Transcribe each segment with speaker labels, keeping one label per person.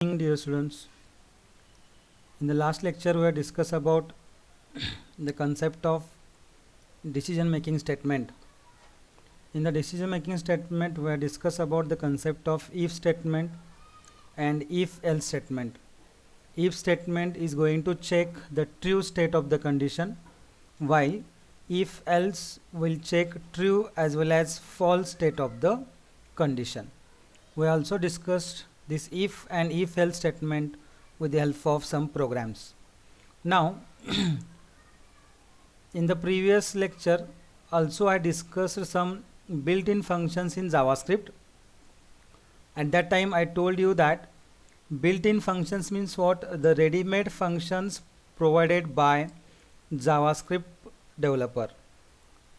Speaker 1: Dear students, in the last lecture we have discussed about the concept of decision making statement. In the decision making statement we have discussed about the concept of if statement and if else statement. If statement is going to check the true state of the condition, while if else will check true as well as false state of the condition. We also discussed this if and if else statement with the help of some programs. Now in the previous lecture also I discussed some built-in functions in JavaScript. At that time I told you that built-in functions means what? The ready-made functions provided by JavaScript developer.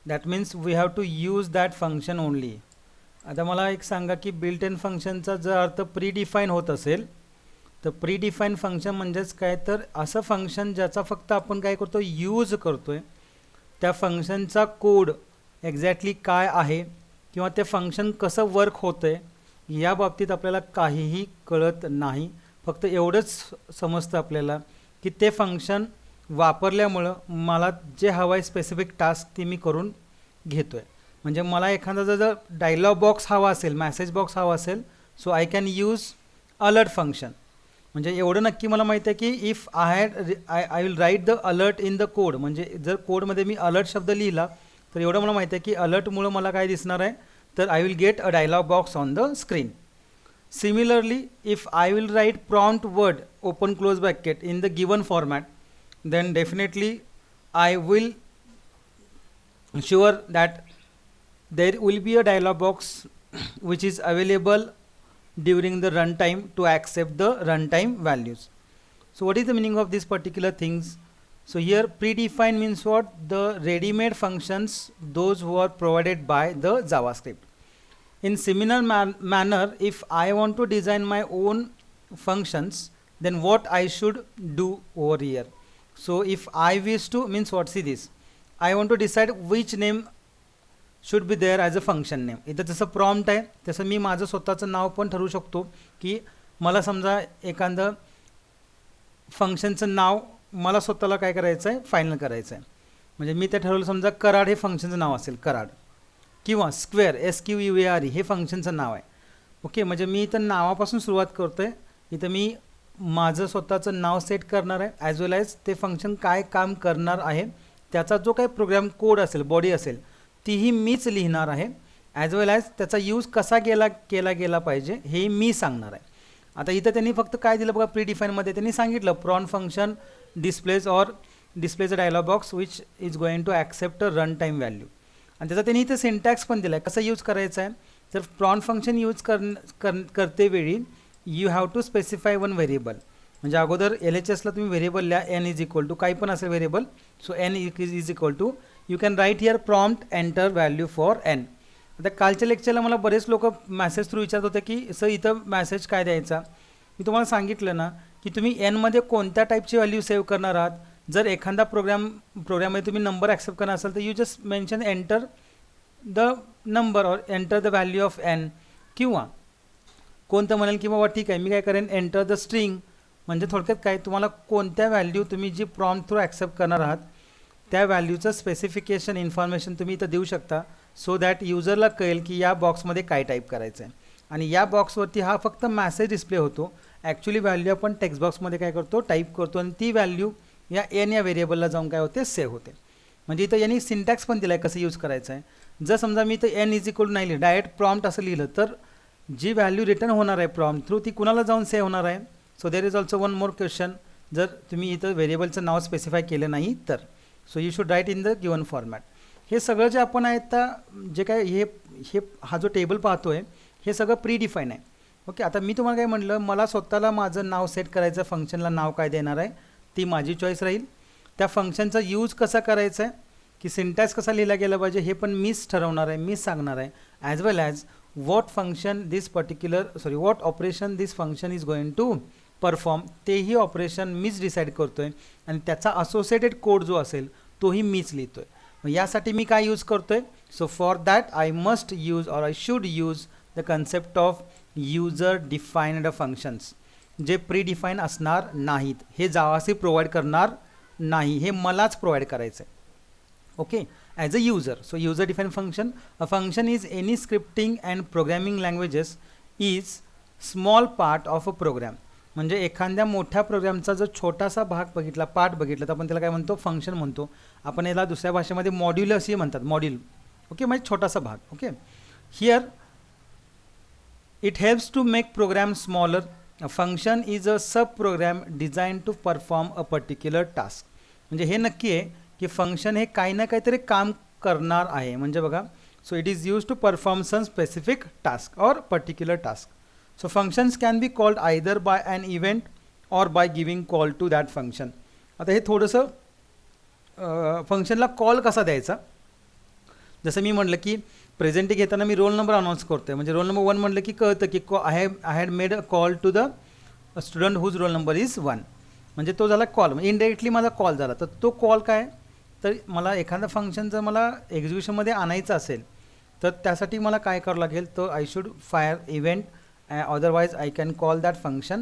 Speaker 1: That means we have to use that function only. आता मला एक सांगा की built in फंक्शनचा जर अर्थ प्रीडिफाईन होत असेल तर प्रीडिफाईन फंक्शन म्हणजेच काय, तर असं फंक्शन ज्याचा फक्त आपण काय करतो यूज करतोय, त्या फंक्शनचा कोड एक्झॅक्टली काय आहे किंवा ते फंक्शन कसं वर्क होतंय या बाबतीत आपल्याला काहीही कळत नाही. फक्त एवढंच समजतं आपल्याला की ते फंक्शन वापरल्यामुळं मला जे हवं आहे स्पेसिफिक टास्क ती मी करून घेतोय. म्हणजे मला एखादा जर डायलॉग बॉक्स हवा असेल, मेसेज बॉक्स हवा असेल, so I can use alert function. म्हणजे एवढं नक्की मला माहीत आहे की if I will write the alert in the code, म्हणजे जर कोडमध्ये मी अलर्ट शब्द लिहिला तर एवढं मला माहीत आहे की अलर्टमुळं मला काय दिसणार आहे, तर I will get a dialog box on the screen. Similarly if I will write prompt word open close bracket in the given format, then definitely I will sure that there will be a dialog box which is available during the runtime to accept the runtime values. So what is the meaning of these particular things? So here predefined means what? The ready-made functions, those who are provided by the JavaScript. In similar manner, if I want to design my own functions, then what I should do over here? So if I wish to, means what, see this, I want to decide which name should be there as a function name. इथं जसं prompt आहे तसं मी माझं स्वतःचं नाव पण ठरवू शकतो की मला समजा एखादं फंक्शनचं नाव मला स्वतःला काय करायचं आहे, फायनल करायचं आहे. म्हणजे मी ते ठरवलं, समजा कराड हे फंक्शनचं नाव असेल, कराड, किंवा स्क्वेअर SQUARE हे फंक्शनचं नाव आहे. ओके, म्हणजे मी इथं नावापासून सुरुवात करतो आहे. इथं मी माझं स्वतःचं नाव सेट करणार आहे ॲज वेल ॲज ते फंक्शन काय काम करणार आहे त्याचा जो काही प्रोग्राम कोड असेल, बॉडी असेल, तीही मीच लिहिणार आहे. ॲज वेल ॲज त्याचा यूज कसा केला गेला पाहिजे हे मी सांगणार आहे. आता इथं त्यांनी फक्त काय दिलं बघा, प्रीडिफाईनमध्ये त्यांनी सांगितलं prompt function displays a dialog box which is going to accept a run time value. आणि त्याचा त्यांनी इथं सिंटॅक्स पण दिला आहे कसं यूज करायचं आहे. तर प्रॉन फंक्शन यूज करते वेळी you have to specify one variable. म्हणजे अगोदर LHSला तुम्ही व्हेरिएबल लिहा, n इज इक्वल टू काही पण असेल variable. So n is equal to, you can write here prompt enter value for n. आता कालच्या लेक्चरला मला बरेच लोक मॅसेज थ्रू विचारत होते की सर इथं मॅसेज काय द्यायचा. मी तुम्हाला सांगितलं ना की तुम्ही nमध्ये कोणत्या टाईपची व्हॅल्यू सेव्ह करणार आहात. जर एखादा प्रोग्राममध्ये तुम्ही नंबर ॲक्सेप्ट करणार असाल तर you just mention enter the number or enter the value of n. किंवा कोणतं म्हणेल की बाबा ठीक आहे मी काय करेन एंटर द स्ट्रिंग. म्हणजे थोडक्यात काय, तुम्हाला कोणत्या व्हॅल्यू तुम्ही जी प्रॉम्प्ट थ्रू ॲक्सेप्ट करणार आहात त्या व्हॅल्यूचं स्पेसिफिकेशन इन्फॉर्मेशन तुम्ही इथं देऊ शकता, सो दॅट युजरला कळेल की या बॉक्समध्ये काय टाईप करायचं आहे. आणि या बॉक्सवरती हा फक्त मॅसेज डिस्प्ले होतो. ॲक्च्युली व्हॅल्यू आपण टेक्स्ट बॉक्समध्ये काय करतो, टाईप करतो आणि ती व्हॅल्यू या n या व्हेरिएबलला जाऊन काय होते, सेव्ह होते. म्हणजे इथं यांनी सिंटॅक्स पण दिला आहे कसं यूज करायचं आहे. जर समजा मी इथं n इज इक्वल नाही लिहिलं, डायरेक्ट प्रॉम्प्ट असं लिहिलं, तर जी व्हॅल्यू रिटर्न होणार आहे प्रॉम्प्ट थ्रू ती कुणाला जाऊन सेव्ह होणार आहे. So there is also one more question, जर तुम्ही इथं व्हेरिएबलचं नाव स्पेसिफाय केलं नाही तर. So you should write in the given format. हे सगळं जे आपण आहे आता जे काय हे हा जो टेबल पाहतो आहे हे सगळं प्रीडिफाईन आहे. ओके, आता मी तुम्हाला काय म्हटलं, मला स्वतःला माझं नाव सेट करायचं, फंक्शनला नाव काय देणार आहे ती माझी चॉईस राहील. त्या फंक्शनचा यूज कसा करायचा आहे की सिंटॅक्स कसा लिहिला गेला पाहिजे हे पण मीच ठरवणार आहे, मीच सांगणार आहे. As well as what operation this function is going to perform तेही ऑपरेशन मीच डिसाईड करतो आहे आणि त्याचा असोसिएटेड कोड जो असेल तोही मीच लिहितो आहे. मग यासाठी मी काय यूज करतो आहे, so for that I must use or I should use the concept of user defined functions. जे प्री डिफाईन असणार नाहीत, हे जावास्क्रिप्ट प्रोव्हाइड करणार नाही, हे मलाच प्रोव्हाइड करायचं आहे. Okay, as a user. So user define function, a function is any scripting and programming languages is small part of a program. म्हणजे एखाद्या मोठ्या प्रोग्रामचा जर छोटासा भाग बघितला, पार्ट बघितला, तर आपण त्याला काय म्हणतो, फंक्शन म्हणतो. आपण याला दुसऱ्या भाषेमध्ये मॉड्यूल असे म्हणतात, मॉड्यूल. ओके, म्हणजे छोटासा भाग. Okay, here it helps to make program smaller. A function is a sub program design to perform a particular task. म्हणजे हे नक्की आहे की फंक्शन हे काही ना काहीतरी काम करणार आहे. म्हणजे बघा, so it is use to perform some specific task or particular task. So functions can be called either by an event or by giving call to that function. आता हे थोडंसं फंक्शनला कॉल कसा द्यायचा. जसं मी म्हटलं की प्रेझेंटी घेताना मी रोल नंबर अनाऊन्स करतोय, म्हणजे रोल नंबर 1 म्हटलं की कळतं की I had made a call to the student whose roll number is 1. म्हणजे तो झाला कॉल, म्हणजे इनडायरेक्टली माझा कॉल झाला. तर तो कॉल काय, तर मला एखादा फंक्शन जर मला एक्झिक्युशनमध्ये आणायचं असेल तर त्यासाठी मला काय करावं लागेल, तर I should fire event, otherwise I can call that function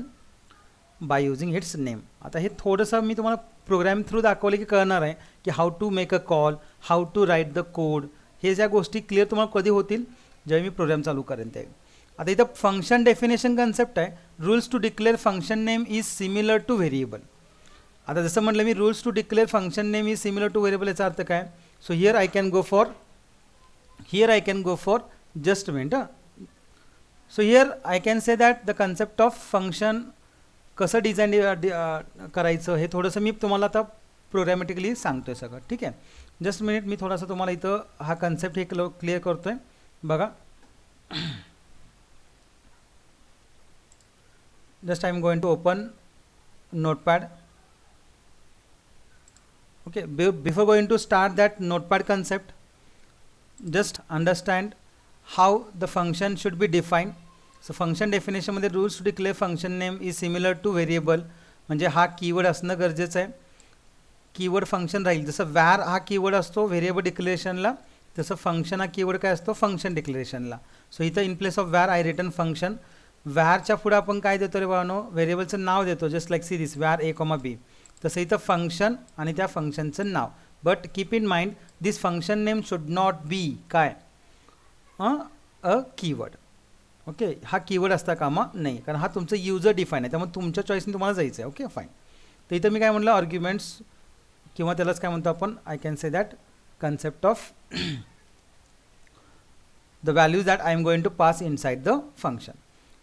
Speaker 1: by using its name. आता हे थोडंसं मी तुम्हाला प्रोग्राम थ्रू दाखवले की कळणार आहे की how to make a call, how to write the code. हे ज्या गोष्टी क्लिअर तुम्हाला कधी होतील, जेव्हा मी प्रोग्राम चालू करेन ते. आता इथं फंक्शन डेफिनेशन कन्सेप्ट आहे. Rules to declare function name is similar to variable. आता जसं म्हटलं मी, rules to declare function name is similar to variable, याचा अर्थ काय. So here I can go for just minute. So here I can say that the concept of function कसं design करायचं हे थोडंसं मी तुम्हाला आता प्रोग्रॅमॅटिकली सांगतोय सगळं. ठीक आहे, जस्ट मिनिट, मी थोडासा तुम्हाला इथं हा कन्सेप्ट हे क्लिअर करतोय. बघा, just I am going to open notepad. Okay, before going to start that notepad concept, just understand how the function should be defined. So function definition मध्ये rules to declare function name is similar to variable. म्हणजे हा keyword असणं गरजेचं आहे. Keyword function राहील. जसं where हा keyword असतो व्हेरिएबल डिक्लेरेशनला, तसं फंक्शन हा कीवर्ड काय असतो, फंक्शन डिक्लेरेशनला. सो इथं in place of var I return function. वॅरच्या पुढे आपण काय देतो रे बाळांनो, व्हेरिएबलचं नाव देतो, just like see this var a, b. तसं इथं फंक्शन आणि त्या फंक्शनचं नाव. But keep in mind this function name should not be काय, अ कीवर्ड. ओके, हा कीवर्ड असता कामा नाही, कारण हा तुमचं यूजर डिफाईन आहे, त्यामुळे तुमच्या चॉईसने तुम्हाला जायचं आहे. Okay, fine. तर इथं मी काय म्हटलं, आर्ग्युमेंट्स किंवा त्यालाच काय म्हणतो आपण, I can say that concept of the values that I am going to pass inside the function.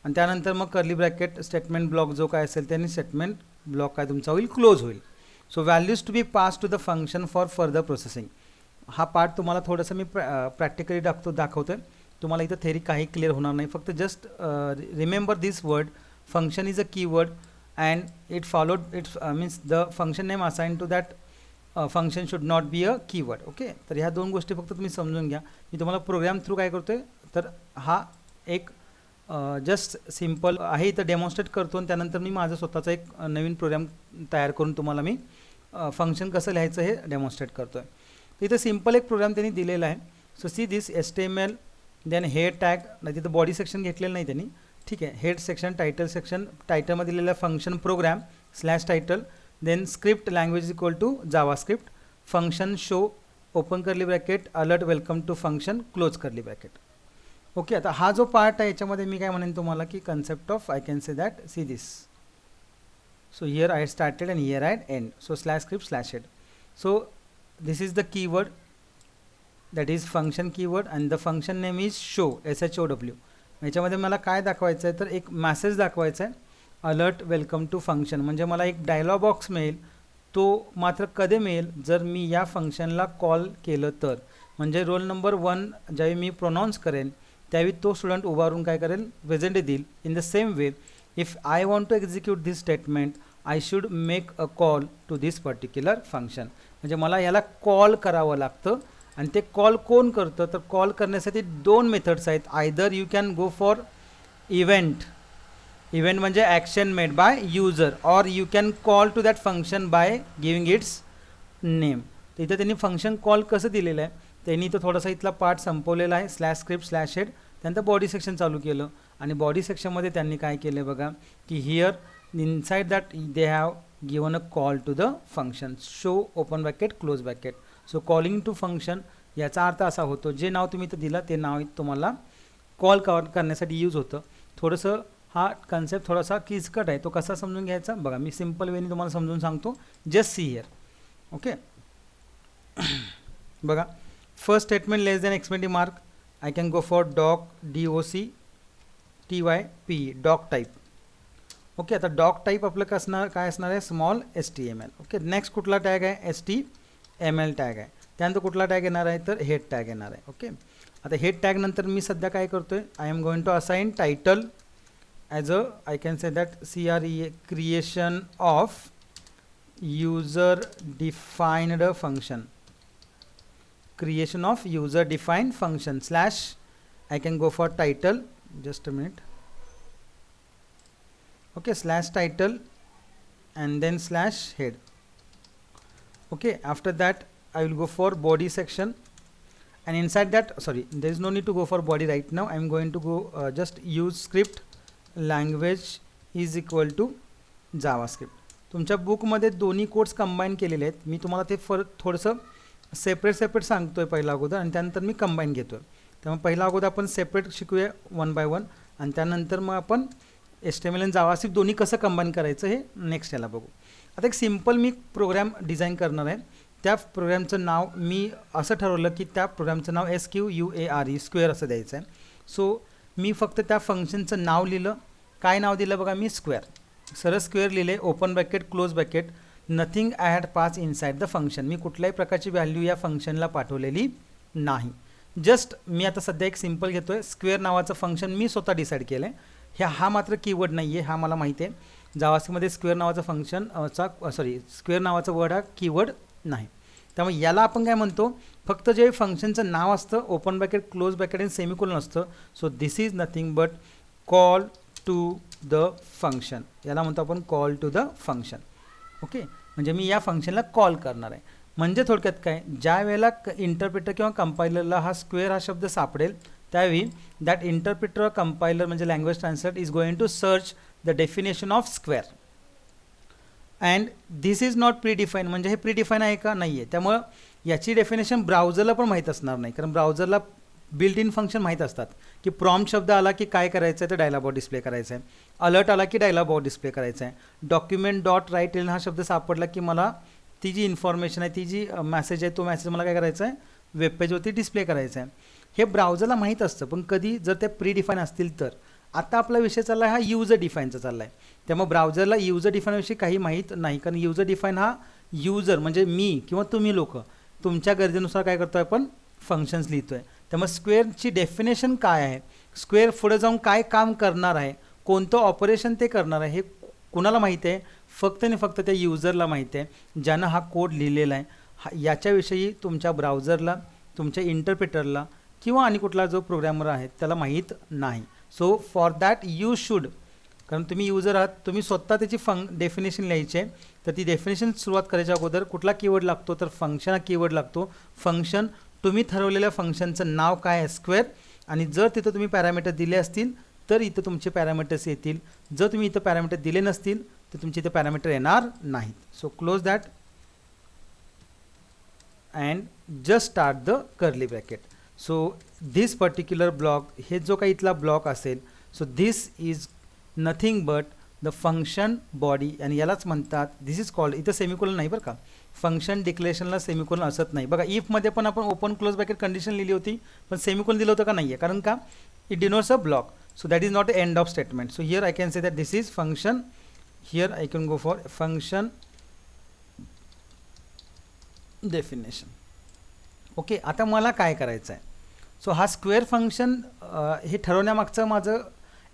Speaker 1: आणि त्यानंतर मग कर्ली ब्रॅकेट स्टेटमेंट ब्लॉक जो काय असेल त्याने स्टेटमेंट ब्लॉक काय तुमचा होईल, क्लोज होईल. So values to be pass to the function for further processing. हा पार्ट तुम्हाला थोडंसं मी प्रॅक्टिकली दाखवतोय. तुम्हाला इथं थेरी काही क्लिअर होणार नाही. फक्त just remember this word, function is a keyword and it followed its means the function name assign to that function should not be a keyword. Okay, तर ह्या दोन गोष्टी फक्त तुम्ही समजून घ्या. मी तुम्हाला प्रोग्राम थ्रू काय करतोय, तर हा एक जस्ट सिम्पल आहे इथं डेमॉन्स्ट्रेट करतो आणि त्यानंतर मी माझं स्वतःचा एक नवीन प्रोग्राम तयार करून तुम्हाला मी फंक्शन कसं लिहायचं हे डेमॉन्स्ट्रेट करतोय. तर इथं सिम्पल एक प्रोग्राम त्यांनी दिलेला आहे. So see this HTML, then head tag, नाही तिथं बॉडी सेक्शन घेतलेलं नाही त्यांनी. ठीक आहे, हेड सेक्शन, टायटल सेक्शन, टायटलमध्ये दिलेला function program slash title, then script language equal to JavaScript, function show open curly bracket, alert welcome to function close curly bracket. Okay, आता हा जो पार्ट आहे याच्यामध्ये मी काय म्हणेन तुम्हाला की concept of I can say that see this. So here I started and here I end. So slash script slash head. So this is the keyword, that is function keyword, and the function name is show, SHOW. याच्यामध्ये मला काय दाखवायचं आहे, तर एक message दाखवायचा आहे, alert welcome to function. म्हणजे मला एक डायलॉग बॉक्स मिळेल. तो मात्र कधी मिळेल, जर मी या फंक्शनला कॉल केलं तर. म्हणजे रोल नंबर 1 ज्यावेळी मी प्रोनाऊन्स करेन त्यावेळी तो स्टुडंट उभारून काय करेल, प्रेझेंट देईल. In the same way, if I want to execute this statement, I should make a call to this particular function. म्हणजे मला याला कॉल करावं लागतं. आणि ते कॉल कोण करतं, तर कॉल करण्यासाठी 2 मेथड्स आहेत. Either you can go for event, event म्हणजे action made by user, or you can call to that function by giving its name. तर इथं त्यांनी फंक्शन कॉल कसं दिलेलं आहे, त्यांनी तो थोडासा इथला पार्ट संपवलेला आहे, स्लॅश स्क्रिप्ट स्लॅश हेड. त्यानंतर बॉडी सेक्शन चालू केलं आणि बॉडी सेक्शनमध्ये त्यांनी काय केलं बघा, की here inside that they have given a call to the function, show open bracket close bracket. So calling to function याचा अर्थ असा होतो, जे नाव तुम्ही इथं दिलं ते नाव तुम्हाला कॉल करण्यासाठी यूज होतं. थोडंसं हा कन्सेप्ट थोडासा किचकट आहे, तो कसा समजून घ्यायचा बघा, मी सिम्पल वेनी तुम्हाला समजून सांगतो. Just see here. ओके बघा, first statement less than exclamative mark, I can go for doc DOCTYPE doc type. Okay, आता डॉक टाईप आपलं काय असणार आहे, स्मॉल HTML. ओके, नेक्स्ट कुठला टॅग आहे, HTML टॅग आहे. त्यानंतर कुठला टॅग येणार आहे तर हेड टॅग येणार आहे. ओके, आता हेड टॅग नंतर मी सध्या काय करतोय, I am going to assign title as a, I can say that CREA creation of user defined function, creation of user defined function slash, I can go for title, just a minute. Okay, slash title and then slash head. Okay, after that I will go for body section, and inside that, sorry, there is no need to go for body right now. I am going to go just use script language is equal to JavaScript. तुमच्या बुकमध्ये दोन्ही codes combine केलेले आहेत. मी तुम्हाला ते थोडंसं separate सांगतो आहे पहिला अगोदर, आणि त्यानंतर मी कंबाईन घेतो आहे. त्यामुळे पहिला अगोदर आपण सेपरेट शिकूया 1 by 1, आणि त्यानंतर मग आपण HTML आणि जावास्क्रिप्ट दोन्ही कसं कंबाईन करायचं हे नेक्स्ट याला बघू. आता एक सिम्पल मी प्रोग्राम डिझाईन करणार आहे. त्या प्रोग्रामचं नाव मी असं ठरवलं की त्या प्रोग्रामचं नाव SQUARE स्क्वेअर असं द्यायचं आहे. सो मी फक्त त्या फंक्शनचं नाव लिहिलं. काय नाव दिलं बघा, मी स्क्वेअर, सरळ स्क्वेअर लिहिले, open bracket close bracket, nothing I had pass inside the function. मी कुठल्याही प्रकारची व्हॅल्यू या फंक्शनला पाठवलेली नाही. जस्ट मी आता सध्या एक सिम्पल घेतो आहे, स्क्वेअर नावाचं फंक्शन मी स्वतः डिसाईड केलं आहे. हा मात्र कीवर्ड नाही आहे, हा मला माहिती आहे. जावास्क्रिप्टमध्ये स्क्वेअर नावाचं फंक्शन स्क्वेअर नावाचा वर्ड हा कीवर्ड नाही. त्यामुळे याला आपण काय म्हणतो, फक्त जे फंक्शनचं नाव असतं, ओपन ब्रॅकेट क्लोज ब्रॅकेट आणि सेमिकोलन असतं. So this is nothing but call to the function. याला म्हणतो आपण call to the function. Okay, म्हणजे मी या फंक्शनला कॉल करणार आहे. म्हणजे थोडक्यात काय, ज्या वेळेला इंटरप्रिटर किंवा कंपायलरला हा स्क्वेअर हा शब्द सापडेल, त्यावेळी दॅट इंटरप्रिटर कंपायलर म्हणजे language translator is going to search the definition of square, and this is not pre define. म्हणजे हे प्री डिफाईन आहे का, नाही आहे. त्यामुळं याची डेफिनेशन ब्राउझरला पण माहीत असणार नाही, कारण ब्राउझरला बिल्ट इन फंक्शन माहीत असतात की प्रॉम्प्ट शब्द आला की काय करायचं आहे, तर डायलॉग बॉक्स डिस्प्ले करायचं आहे. अलर्ट आला की डायलॉग बॉक्स डिस्प्ले करायचं आहे. डॉक्युमेंट डॉट राईट इन हा शब्द सापडला की मला ती जी इन्फॉर्मेशन आहे, ती जी मेसेज आहे, तो मेसेज मला काय करायचा आहे, वेबपेजवरती डिस्प्ले करायचा आहे. हे ब्राउझरला माहीत असतं, पण कधी जर ते प्री डिफाईन असतील तर. आता आपला विषय चालला आहे हा युजर डिफाईनचा चालला आहे. त्यामुळे ब्राउझरला युजर डिफाईनविषयी काही माहीत नाही, कारण युजर डिफाईन हा युजर म्हणजे मी किंवा तुम्ही लोक तुमच्या गरजेनुसार काय करतो आहे, आपण फंक्शन्स लिहितो आहे. त्यामुळे स्क्वेअरची डेफिनेशन काय आहे, स्क्वेअर पुढे जाऊन काय काम करणार आहे, कोणतं ऑपरेशन ते करणार आहे, हे कुणाला माहिती आहे, फक्त आणि फक्त त्या युजरला माहिती आहे, ज्यानं हा कोड लिहिलेला आहे. याच्याविषयी तुमच्या ब्राउझरला, तुमच्या इंटरप्रिटरला किंवा आणि कुठला जो प्रोग्रॅमर आहे त्याला माहीत नाही. So for that you should, कारण तुम्ही युजर आहात, तुम्ही स्वतः त्याची डेफिनेशन लिहायची आहे. तर ती डेफिनेशन सुरुवात करायच्या अगोदर कुठला कीवर्ड लागतो, तर फंक्शन हा कीवर्ड लागतो. फंक्शन, तुम्ही ठरवलेल्या फंक्शनचं नाव काय आहे, स्क्वेअर, आणि जर तिथं तुम्ही पॅरामीटर दिले असतील तर इथं तुमचे पॅरामीटर्स येतील. जर तुम्ही इथं पॅरामीटर दिले नसतील तर तुमचे इथं पॅरामीटर येणार नाहीत. So close that and just start the curly bracket. So this particular block, हे जो काही इथला ब्लॉक असेल, so this is nothing but the function body, आणि यालाच म्हणतात, दिस इज कॉल्ड, इथं सेमिकोलन नाही बरं का, फंक्शन डिक्लेरेशनला सेमिकोलन असत नाही. बघा इफमध्ये पण आपण ओपन क्लोज ब्रॅकेट कंडिशन लिहिली होती, पण सेमिकोलन दिलं होतं का, नाही आहे, कारण का, it denotes a block. So that is not a end of statement. So here I can say that this is function, here I can go for function definition. Okay, आता मला काय करायचं आहे, सो हा स्क्वेअर फंक्शन हे ठरवण्यामागचं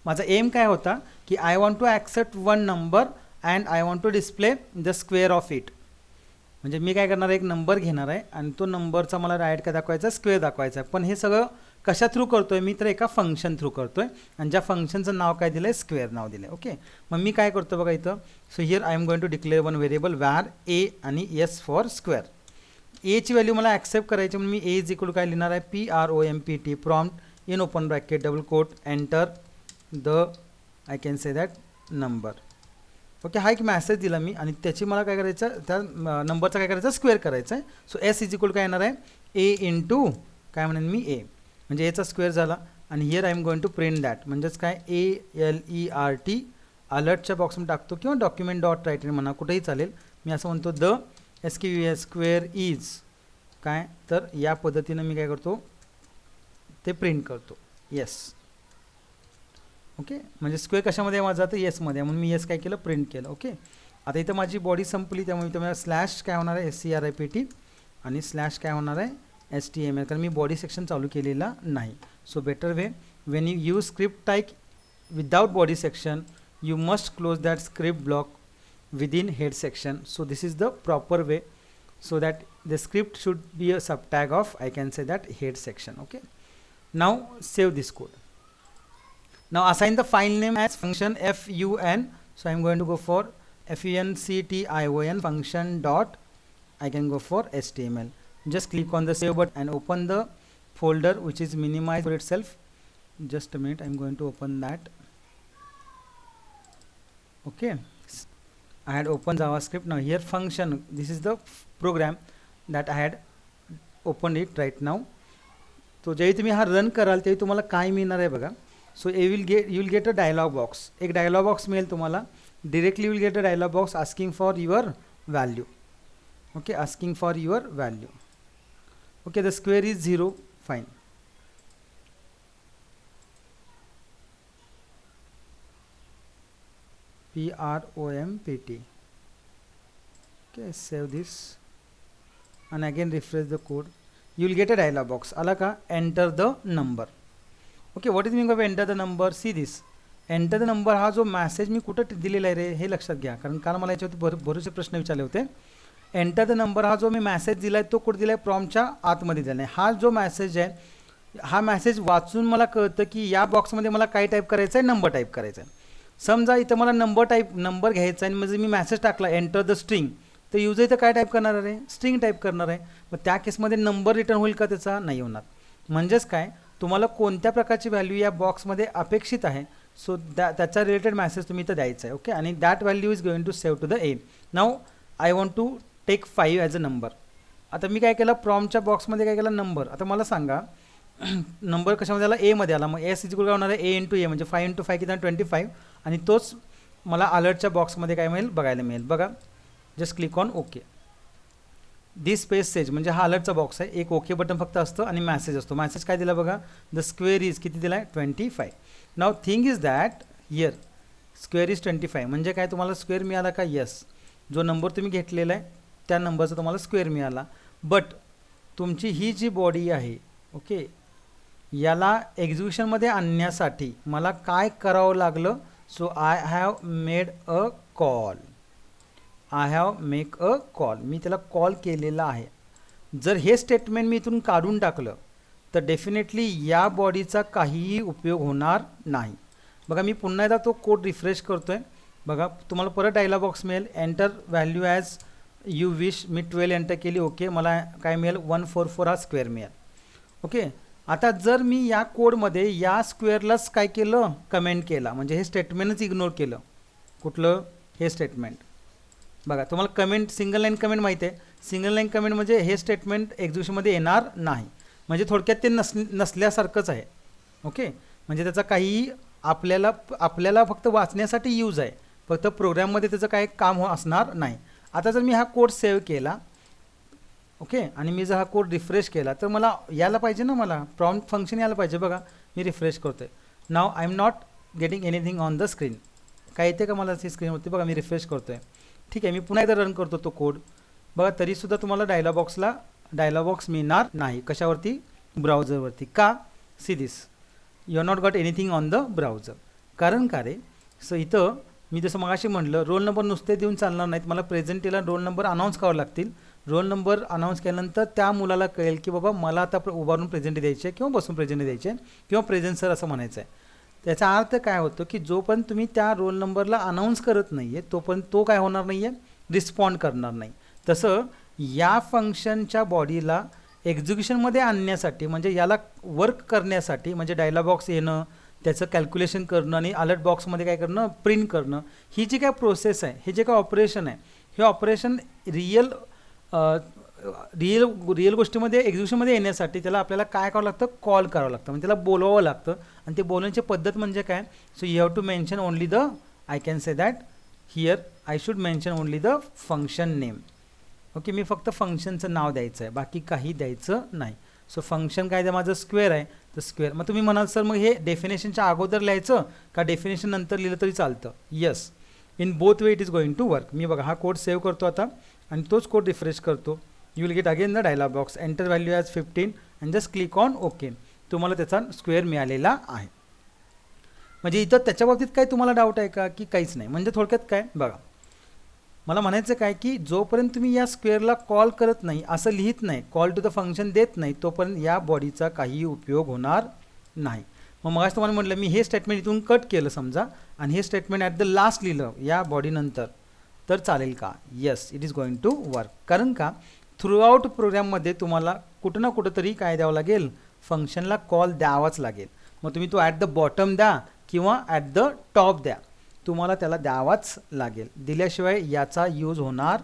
Speaker 1: माझा M काय होता की I want to accept one number and I want to display the square of it. म्हणजे मी काय करणार आहे, एक नंबर घेणार आहे आणि तो नंबरचा मला डायरेक्ट काय दाखवायचा, स्क्वेअर दाखवायचा आहे. पण हे सगळं कशा थ्रू करतो आहे मी, तर एका फंक्शन थ्रू करतो आहे, आणि ज्या फंक्शनचं नाव काय दिलं आहे, स्क्वेअर नाव दिलं आहे. ओके, मग मी काय करतो बघा इथं, so here I am going to declare one variable var A आणि एस फॉर स्क्वेअर. एची व्हॅल्यू मला ॲक्सेप्ट करायची, म्हणून मी ए इज इक्वल काय लिहिणार आहे, PROMPT prompt in open bracket double quote enter the, I can say that number. Okay, हा एक मॅसेज दिला मी आणि त्याची मला काय करायचं, त्या नंबरचा काय करायचं, स्क्वेअर करायचा आहे. सो एस इज इक्वल काय येणार आहे, ए इंटू काय म्हणेन मी ए, म्हणजे एचा स्क्वेअर झाला. आणि here I am going to print that, म्हणजेच काय ALERT अलर्टच्या बॉक्समध्ये टाकतो किंवा डॉक्युमेंट डॉट राईट म्हणा, कुठेही चालेल. मी असं म्हणतो द SQS स्क्वेअर इज काय, तर या पद्धतीनं मी काय करतो ते प्रिंट करतो. येस, ओके, म्हणजे स्क्वेअर कशामध्ये आहे माझा, तर येसमध्ये, म्हणून मी येस काय केलं, प्रिंट केलं. ओके, आता इथं माझी बॉडी संपली, त्यामुळे इथं मला स्लॅश काय होणार आहे, SCRIPT आणि स्लॅश काय होणार आहे, HTML, कारण मी बॉडी सेक्शन चालू केलेला नाही. So better way, Wien you use script type without body section, you must close that script block within head section. So this is the proper way, so that the script should be a subtag of, I can say that, head section. Okay, now save this code. Now assign the file name as function fun. So I'm going to go for function function dot, I can go for HTML. Just click on the save button and open the folder which is minimized for itself. Just a minute, I'm going to open that. Okay, I had opened JavaScript. Now here function, this is the program that I had opened it right now. तो जेव्हा तुम्ही हा run कराल तेव्हा तुम्हाला काय मिळणार आहे बघा. So you will get a dialog box, एक डायलॉग बॉक्स मिळेल तुम्हाला. Directly will get a dialog box asking for your value. Okay, asking for your value. Okay, the square is 0, fine. PROMPT. Okay, save this and again refresh the code. You will get a dialog box. आला का, enter the number. Okay, what is the meaning of enter the number? See this, enter the number हा जो message मी कुठं दिलेला आहे रे, हे लक्षात घ्या, कारण काल मला याच्यावरती बरेचसे प्रश्न विचारले होते. एंटर द नंबर हा जो मी मॅसेज दिला आहे तो कुठे दिला आहे, प्रॉम्प्टच्या आतमध्ये दिला आहे. हा जो मॅसेज आहे, हा मॅसेज वाचून मला कळतं की या बॉक्समध्ये मला काय टाईप करायचं आहे, नंबर टाईप करायचा आहे. समजा इथं मला नंबर घ्यायचा आहे आणि म्हणजे मी मॅसेज टाकला एंटर द स्ट्रिंग, तर युजर इथं काय टाईप करणार आहे, स्ट्रिंग टाईप करणार आहे. मग त्या केसमध्ये नंबर रिटर्न होईल का, त्याचा नाही होणार. म्हणजेच काय, तुम्हाला कोणत्या प्रकारची व्हॅल्यू या बॉक्समध्ये अपेक्षित आहे, सो त्याचा रिलेटेड मॅसेज तुम्ही इथं द्यायचा आहे. ओके, आणि that value is going to save to the A. Now I want to take 5 as a number. आता मी काय केलं, प्रॉम्प्टच्या बॉक्समध्ये काय केलं, नंबर. आता मला सांगा नंबर कशामध्ये आला, एमध्ये आला. मग एस इज इक्वल काय होणार आहे, ए इंटू ए, म्हणजे 5 इंटू 5 किती, 25. आणि तोच मला अलर्टच्या बॉक्समध्ये काय मिळेल, बघायला मिळेल. बघा, just click on okay. This page says, म्हणजे हा अलर्टचा बॉक्स आहे, एक ओके बटन फक्त असतं आणि मॅसेज असतो. मॅसेज काय दिला बघा, द स्क्वेअर इज किती दिला आहे, 25. Now thing is that here square is 25, म्हणजे काय, तुम्हाला स्क्वेअर मिळाला का, यस. जो नंबर तुम्ही घेतलेला आहे त्या नंबरचा तुम्हाला स्क्वेअर मिळाला. बट तुमची ही जी बॉडी आहे, ओके, याला एक्झिक्युशनमध्ये आणण्यासाठी मला काय करावं लागलं. So I have made a call. मी त्याला कॉल केलेला आहे. जर हे स्टेटमेंट मी इथून काढून टाकलं तर डेफिनेटली या बॉडीचा काहीही उपयोग होणार नाही. बघा, मी पुन्हा एकदा तो कोड रिफ्रेश करतो आहे. बघा, तुम्हाला परत डायलॉग बॉक्स मिळेल, enter value as you wish. Me 12 enter केली. ओके, मला काय मिळेल, 144 हा स्क्वेअर मिळेल. ओके, आता जर मी या कोडमध्ये या स्क्वेअरलाच काय केलं, कमेंट केला, म्हणजे हे स्टेटमेंटच इग्नोर केलं. कुठलं, हे स्टेटमेंट. बघा, तुम्हाला कमेंट, सिंगल लाईन कमेंट माहिती आहे. सिंगल लाईन कमेंट म्हणजे हे स्टेटमेंट एक्झिक्युशनमध्ये येणार नाही, म्हणजे थोडक्यात ते नसल्यासारखंच आहे. ओके, म्हणजे त्याचा काही आपल्याला फक्त वाचण्यासाठी यूज आहे, फक्त प्रोग्राममध्ये त्याचं काही काम असणार नाही. आता जर मी हा कोड सेव्ह केला, ओके, आणि मी जर हा कोड रिफ्रेश केला तर मला यायला पाहिजे ना, मला प्रॉम्प्ट फंक्शन यायला पाहिजे. बघा, मी रिफ्रेश करतो आहे. Now I am not getting anything on the screen. काय येते का मला ती स्क्रीनवरती, बघा मी रिफ्रेश करतो आहे. ठीक आहे, मी पुन्हा एकदा रन करतो तो कोड. बघा, तरीसुद्धा तुम्हाला डायलॉग बॉक्स मिळणार नाही. कशावरती, ब्राउझरवरती. का, see this, you are not got anything on the browser. कारण का रे, सो इथं मी जसं मगाशी म्हटलं, रोल नंबर नुसते देऊन चालणार नाहीत, मला प्रेझेंटीला रोल नंबर अनाऊन्स करावं लागतील. रोल नंबर अनाऊन्स केल्यानंतर त्या मुलाला कळेल की बाबा मला आता उभारून प्रेझेंटी द्यायची आहे किंवा बसून प्रेझेंटी द्यायची आहे किंवा प्रेझेंट सर असं म्हणायचं आहे. त्याचा अर्थ काय होतो की जोपर्यंत तुम्ही त्या रोल नंबरला अनाऊन्स करत नाही आहे तोपर्यंत तो काय होणार नाही आहे, रिस्पॉन्ड करणार नाही. तसं या फंक्शनच्या बॉडीला एक्झिक्युशनमध्ये आणण्यासाठी, म्हणजे याला वर्क करण्यासाठी, म्हणजे डायलॉग बॉक्स येणं, त्याचं कॅल्क्युलेशन करणं आणि अलर्ट बॉक्समध्ये काय करणं, प्रिंट करणं, ही जी काय प्रोसेस आहे, हे जे काय ऑपरेशन आहे, हे ऑपरेशन रिअल गोष्टीमध्ये एक्झिक्युशनमध्ये येण्यासाठी त्याला आपल्याला काय करावं लागतं, कॉल करावं लागतं, म्हणजे त्याला बोलवावं लागतं. आणि ते बोलण्याची पद्धत म्हणजे काय, so you have to mention only the, I can say that here I should mention only the function name. Okay, मी फक्त फंक्शनचं नाव द्यायचं आहे, बाकी काही द्यायचं नाही. सो फंक्शन काय द्या, माझं स्क्वेअर आहे तर स्क्वेअर. मग तुम्ही म्हणाल सर मग हे डेफिनेशनच्या अगोदर लिहायचं का डेफिनेशन नंतर लिहिलं तरी चालतं. Yes, in both way it is going to work. मी बघा हा कोड सेव्ह करतो आता आणि तोच कोड रिफ्रेश करतो. You will get again the dialog box, enter value as 15 and just click on okay. तुम्हाला त्याचा स्क्वेअर मिळालेला आहे. म्हणजे इथं त्याच्या बाबतीत काय तुम्हाला डाऊट आहे का, की काहीच नाही. म्हणजे थोडक्यात काय बघा, मला म्हणायचं काय की जोपर्यंत तुम्ही या स्क्वेअरला कॉल करत नाही, असं लिहित नाही, कॉल टू द फंक्शन देत नाही, तोपर्यंत या बॉडीचा काही उपयोग होणार नाही. मग तुम्हाला म्हटलं मी हे स्टेटमेंट इथून कट केलं समजा आणि हे स्टेटमेंट ॲट द लास्ट लिहिलं या बॉडीनंतर, तर चालेल का. Yes, it is going to work. कारण का थ्रूआउट प्रोग्राममध्ये तुम्हाला कुठं ना कुठं तरी काय द्यावं लागेल, फंक्शनला कॉल द्यावाच लागेल. मग तुम्ही तो ॲट द बॉटम द्या किंवा ॲट द टॉप द्या, तुम्हाला त्याला द्यावाच लागेल. दिल्याशिवाय याचा यूज होणार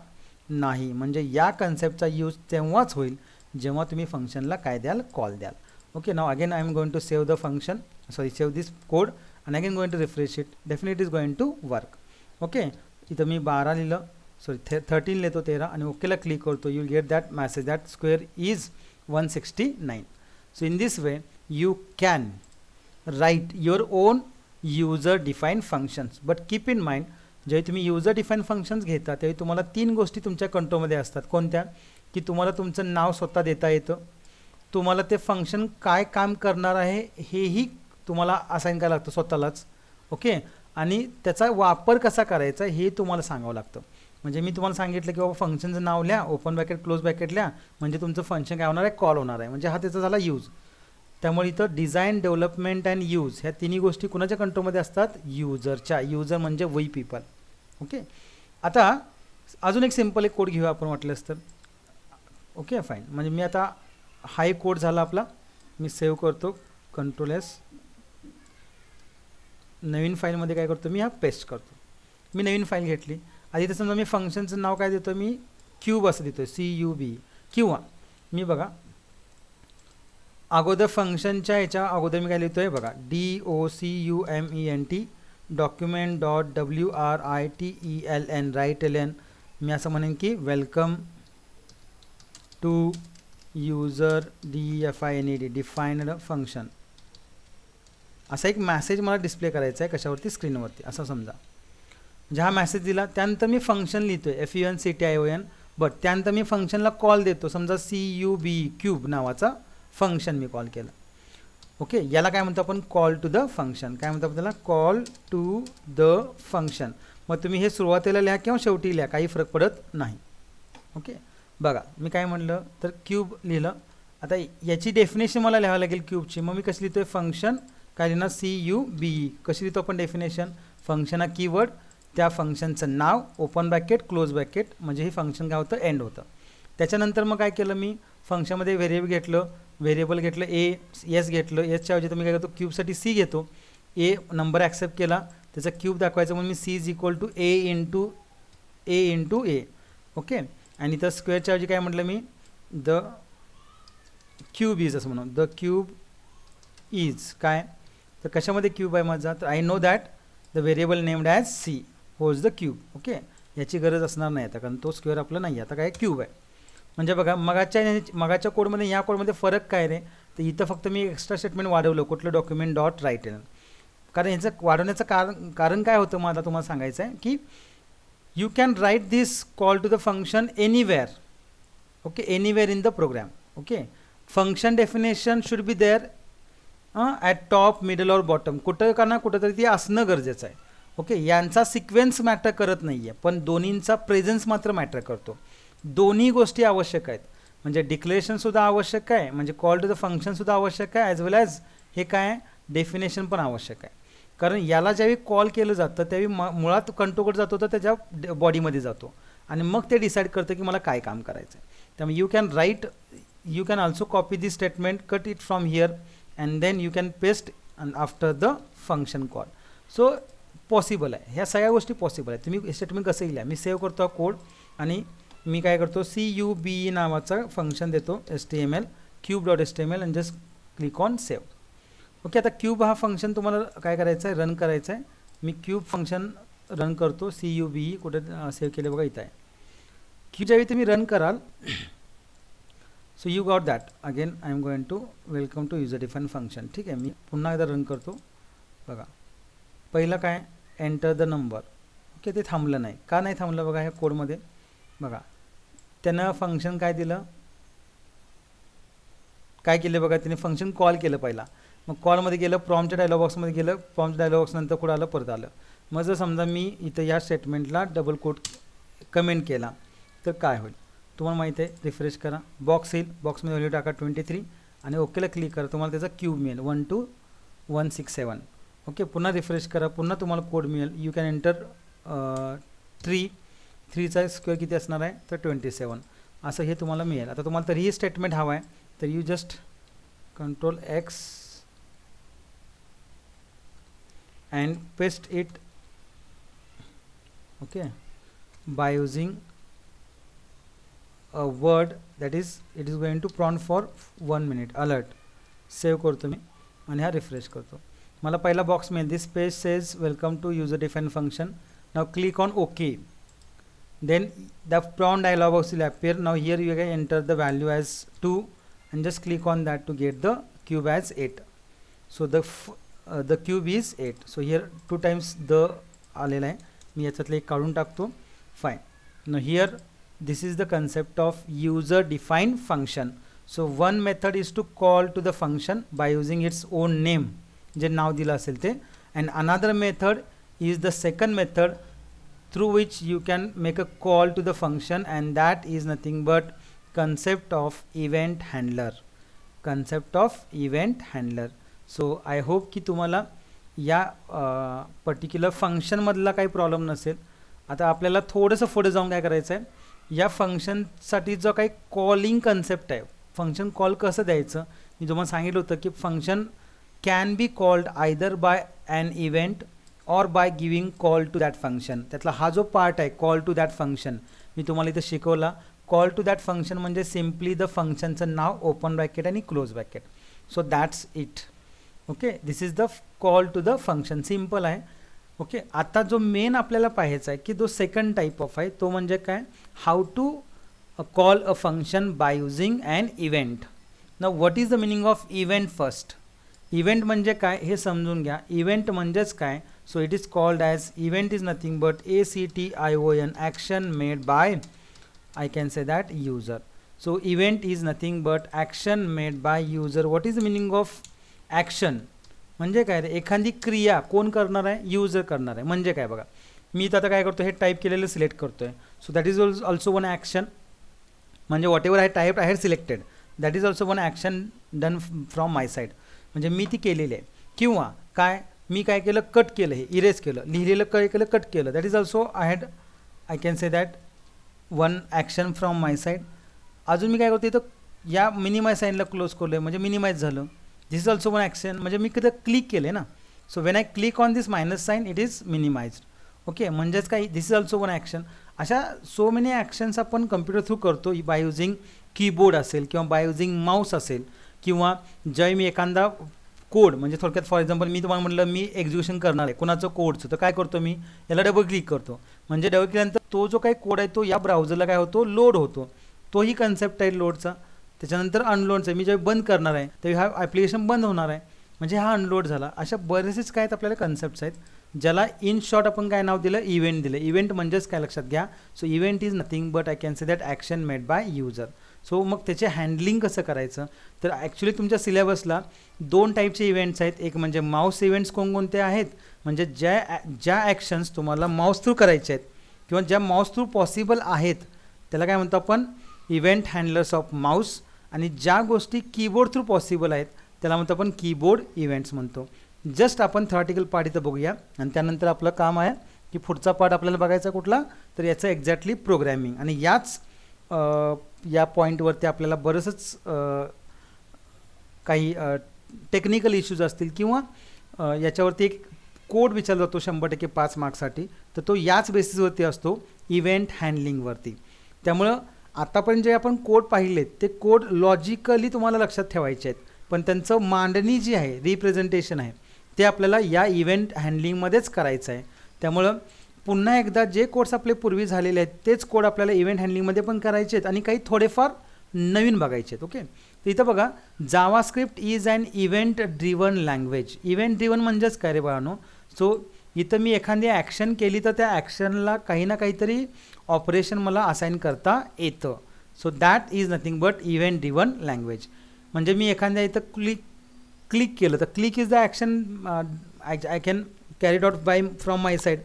Speaker 1: नाही. म्हणजे या कन्सेप्टचा यूज तेव्हाच होईल जेव्हा तुम्ही फंक्शनला काय द्याल, कॉल द्याल. ओके, नाव again I am going to save the function, sorry save this code आणि again going to refresh it. Definitely is going to work. Okay, इथं मी 12 लिहिलं, सॉरी 13 लिहितो 13 आणि ओकेला क्लिक करतो. You will get that message that square is 169. So in this way you can write your own user define functions. But keep in mind, जेव्हा तुम्ही user define functions घेता तेव्हा तुम्हाला 3 गोष्टी तुमच्या कंट्रोलमध्ये असतात. कोणत्या, की तुम्हाला तुमचं नाव स्वतः देता येतं, तुम्हाला ते फंक्शन काय काम करणार आहे हेही तुम्हाला असाईन करायला लागतं स्वतःलाच. ओके, आणि त्याचा वापर कसा करायचा हे तुम्हाला सांगावं लागतं. म्हणजे मी तुम्हाला सांगितलं की बाबा फंक्शनचं नाव लिहा, ओपन ब्रॅकेट क्लोज ब्रॅकेट लिहा, म्हणजे तुमचं फंक्शन काय होणार आहे, कॉल होणार आहे. म्हणजे हा त्याचा झाला यूज. त्यामुळे इथं डिझाईन, डेव्हलपमेंट अँड यूज ह्या तिन्ही गोष्टी कुणाच्या कंट्रोलमध्ये असतात, यूजरच्या. यूजर म्हणजे वी पीपल. ओके, आता अजून एक सिम्पल एक कोड घेऊया आपण वाटलंच तर. ओके फाईन, म्हणजे मी आता हा एक कोड झाला आपला, मी सेव्ह करतो, कंट्रोल एस. नवीन फाईलमध्ये काय करतो मी, हा पेस्ट करतो. मी नवीन फाईल घेतली. आधी तर समजा मी फंक्शनचं नाव काय देतो, मी क्यूब असं देतो, CUB. किंवा मी बघा अगोदर फंक्शनच्या याच्या अगोदर मी काय लिहितो आहे बघा, DOCUMENT document.writelen writelen. मी असं म्हणेन की welcome to user DFINED defined function. असा एक मॅसेज मला डिस्प्ले करायचा आहे कशावरती, स्क्रीनवरती, असं समजा. म्हणजे हा मॅसेज दिला, त्यानंतर मी फंक्शन लिहितो आहे FUNCTION. बट त्यानंतर मी फंक्शनला कॉल देतो, समजा CUB क्यूब नावाचा फंक्शन मी कॉल केलं. ओके, याला काय म्हणतो आपण, कॉल टू द फंक्शन. काय म्हणतो आपण त्याला, कॉल टू द फंक्शन. मग तुम्ही हे सुरुवातीला लिहा किंवा शेवटी लिहा, काही फरक पडत नाही. ओके, बघा मी काय म्हणलं तर क्यूब लिहिलं. आता याची डेफिनेशन मला लिहावं लागेल क्यूबची. मग मी कशी लिहितो आहे, फंक्शन काय लिहिणार, CUB. कशी लिहितो आपण डेफिनेशन, फंक्शन हा कीवर्ड, त्या फंक्शनचं नाव, ओपन ब्रॅकेट क्लोज ब्रॅकेट, म्हणजे हे फंक्शन काय होतं, एंड होतं. त्याच्यानंतर मग काय केलं मी, फंक्शनमध्ये व्हेरिएबल घेतलं एस घेतलं. एसच्या ऐवजी तर मी काय करतो, क्यूबसाठी C घेतो. नंबर ॲक्सेप्ट केला, त्याचा क्यूब दाखवायचा म्हणून मी C is equal to A into A. Okay, आणि इथं स्क्वेअरच्या ऐवजी काय म्हटलं मी, द क्यूब इज असं म्हणून, द क्यूब इज काय, तर कशामध्ये क्यूब आहे माझा, तर I know that the variable named as C होज द क्यूब. ओके, याची गरज असणार नाही आता, कारण तो स्क्वेअर आपला नाही, आता काय क्यूब आहे. म्हणजे बघा मगाच्या कोडमध्ये या कोडमध्ये फरक काय रे, तर इथं फक्त मी एक्स्ट्रा स्टेटमेंट वाढवलं, कुठलं document.writelen. कारण याचं वाढवण्याचं कारण काय होतं मला तुम्हाला सांगायचं आहे, की you can write this call to the function anywhere. Okay, anywhere in the program. Okay, function definition should be there at top, middle और बॉटम, कुठं का ना कुठं तरी ती असणं गरजेचं आहे. ओके, यांचा सिक्वेन्स मॅटर करत नाही आहे, पण दोन्हींचा प्रेझेन्स मात्र मॅटर करतो. दोन्ही गोष्टी आवश्यक आहेत. म्हणजे डिक्लेरेशनसुद्धा आवश्यक आहे, म्हणजे कॉल टू द फंक्शनसुद्धा आवश्यक आहे, ॲज वेल ॲज हे काय डेफिनेशन पण आवश्यक आहे. कारण याला ज्यावेळी कॉल केलं जातं त्यावेळी मुळात कंट्रोलकडे जातो तर त्याच्या बॉडीमध्ये जातो आणि मग ते डिसाईड करतं की मला काय काम करायचं आहे. त्यामुळे you can also copy this statement, cut it from here and then you can paste and after the function call. So possible आहे, ह्या सगळ्या गोष्टी पॉसिबल आहे. तुम्ही स्टेटमेंट कसं लिहिलं, मी सेव्ह करतो कोड आणि मी काय करतो CUBE नावाचा फंक्शन देतो HTML cube.html आणि just click on save. Okay, आता क्यूब हा फंक्शन तुम्हाला काय करायचं आहे, रन करायचं आहे. मी क्यूब फंक्शन रन करतो, CUBE कुठे सेव्ह केले बघा, इथं आहे. क्यूब ज्यावेळी तुम्ही रन कराल, so you got that. Again I am going to welcome to user define function. ठीक आहे, मी पुन्हा एकदा रन करतो. बघा पहिलं काय, एंटर द नंबर. ओके, ते थांबलं नाही. का नाही थांबलं बघा, ह्या कोडमध्ये बघा त्यानं फंक्शन काय दिलं, काय केलं बघा, त्याने फंक्शन कॉल केलं पहिला. मग कॉलमध्ये गेलं, प्रॉम्प्टच्या डायलॉग बॉक्समध्ये गेलं, प्रॉम्प्ट डायलॉग बॉक्सनंतर कुठं आलं, परत आलं. मग जर समजा मी इथं या स्टेटमेंटला डबल कोट कमेंट केला तर काय होईल तुम्हाला माहिती आहे. रिफ्रेश करा, बॉक्स येईल, बॉक्समध्ये व्हॅल्यू टाका 23 आणि ओकेला क्लिक करा, तुम्हाला त्याचा क्यूब मिळेल 12167. ओके, पुन्हा रिफ्रेश करा, पुन्हा तुम्हाला कोड मिळेल. यू कॅन एंटर 3चा स्क्वेअर किती असणार आहे तर 27. असं हे तुम्हाला मिळेल. आता तुम्हाला तरीही स्टेटमेंट हवं आहे तर you just Ctrl+X and paste it, okay, by using a word that is it is going to prompt for 1 minute. Alert save करतो मी आणि हा रिफ्रेश करतो. मला पहिला बॉक्स मिळेल, this page says welcome to user define function. Now click on okay, then the prompt dialog box will appear. Now here you can enter the value as 2 and just click on that to get the cube as 8. So the cube is 8. So here 2 times the आलेला आहे, मी याच्यातले एक काढून टाकतो. Fine. Now here this is the concept of user defined function. So one method is to call to the function by using its own name, जे नाव दिलं असेल ते, and another method is the second method through which you can make a call to the function, and that is nothing but concept of event handler. Concept of event handler. So I hope की तुम्हाला या particular फंक्शनमधला काही problem नसेल. आता आपल्याला थोडंसं पुढे जाऊन काय करायचं आहे, या फंक्शनसाठी जो काही कॉलिंग कन्सेप्ट आहे, फंक्शन कॉल कसं द्यायचं, मी तुम्हाला सांगितलं होतं की function can be called either by an event or by giving call to that function. त्यातला हा जो पार्ट आहे कॉल टू दॅट फंक्शन मी तुम्हाला इथं शिकवला. कॉल टू दॅट फंक्शन म्हणजे सिम्पली द फंक्शनचं नाव, ओपन ब्रॅकेट आणि close bracket. So that's it. Okay, this is the call to the function. Simple आहे. ओके, आता जो मेन आपल्याला पाहायचा आहे की जो सेकंड टाईप ऑफ आहे तो म्हणजे काय, how to call a function by using an event. Now what is the meaning of event first. Event म्हणजे काय हे समजून घ्या. इव्हेंट म्हणजेच काय, so it is called as event is nothing but ACTION, action made by, I can say that, user. So event is nothing but action made by user. What is the meaning of action? म्हणजे काय रे, एखादी क्रिया कोण करणार आहे, user करणार आहे. म्हणजे काय बघा, मी तर आता काय करतो, हे टाईप केलेलं सिलेक्ट करतोय. So that is also one action. म्हणजे whatever I type I had selected, that is also one action done from my side. म्हणजे मी ती केलेली आहे. किंवा काय, मी काय केलं, कट केलं, हे इरेज केलं, लिहिलेलं काय केलं, कट केलं. That is also I can say that one action from my side. अजून मी काय करतो, इथं या मिनिमाइज साईनला क्लोज केलं म्हणजे मिनिमाइज झालं. This is also one action, म्हणजे मी किती क्लिक केले ना. So when I click on this minus sign it is minimized. Okay, म्हणजेच काय, this is also one action. अशा सो मेनी ॲक्शन्स आपण कम्प्युटर थ्रू करतो, बाय युझिंग कीबोर्ड असेल किंवा बाय युझिंग माऊस असेल, किंवा ज्यावेळी मी एखादा कोड, म्हणजे थोडक्यात फॉर एक्झाम्पल मी तुम्हाला म्हटलं मी एक्झिक्युशन करणार आहे कोणाचं कोडचं, तर काय करतो मी, याला डबल क्लिक करतो. म्हणजे डबल क्लिकनंतर तो जो काही कोड आहे तो या ब्राउझरला काय होतो, लोड होतो. तोही कन्सेप्ट आहे लोडचा. त्याच्यानंतर अनलोडचं, मी जेव्हा बंद करणार आहे तेव्हा हा ॲप्लिकेशन बंद होणार आहे, म्हणजे हा अनलोड झाला. अशा बरेचसेच काय आहेत आपल्याला कन्सेप्ट्स आहेत, ज्याला इन शॉर्ट आपण काय नाव दिलं, इव्हेंट दिलं. इव्हेंट म्हणजेच काय लक्षात घ्या. So event is nothing but I can say that action made bye user. So मग त्याचे हँडलिंग कसं करायचं, तर ॲक्च्युली तुमच्या सिलेबसला 2 टाईपचे इव्हेंट्स आहेत. एक म्हणजे माऊस इव्हेंट्स कोणकोणते आहेत, म्हणजे ज्या ॲक्शन्स तुम्हाला माऊस थ्रू करायचे आहेत किंवा ज्या माऊस थ्रू पॉसिबल आहेत त्याला काय म्हणतो आपण, इव्हेंट हँडलर्स ऑफ माऊस. आणि ज्या गोष्टी कीबोर्ड थ्रू पॉसिबल आहेत त्याला म्हणतो आपण कीबोर्ड इव्हेंट्स म्हणतो. जस्ट आपण थेरॉटिकल पार्ट इथं बघूया आणि त्यानंतर आपलं काम आहे की पुढचा पार्ट आपल्याला बघायचा कुठला, तर याचं एक्झॅक्टली प्रोग्रॅमिंग. आणि याच या पॉईंटवरती आपल्याला बरंचंच काही टेक्निकल इश्यूज असतील किंवा याच्यावरती एक कोड विचारला जातो 100% 5 मार्क्ससाठी, तर तो याच बेसिसवरती असतो इव्हेंट हँडलिंगवरती. त्यामुळं आतापर्यंत जे आपण कोड पाहिलेत ते कोड लॉजिकली तुम्हाला लक्षात ठेवायचे आहेत, पण त्यांचं मांडणी जी आहे, रिप्रेझेंटेशन आहे, ते आपल्याला या इव्हेंट हँडलिंगमध्येच करायचं आहे. त्यामुळं पुन्हा एकदा जे कोड्स आपले पूर्वी झालेले आहेत तेच कोड आपल्याला इव्हेंट हँडलिंगमध्ये पण करायचे आहेत आणि काही थोडेफार नवीन बघायचे आहेत. ओके, तर इथं बघा, JavaScript is an event driven language. Event driven म्हणजेच काय रे बाळांनो? सो इथं मी एखादी ॲक्शन केली तर त्या ॲक्शनला काही ना काहीतरी ऑपरेशन मला असाइन करता येतं. So that is nothing but event driven language. म्हणजे मी एखाद्या इथं क्लिक केलं तर click is the action I can carried out by from my side.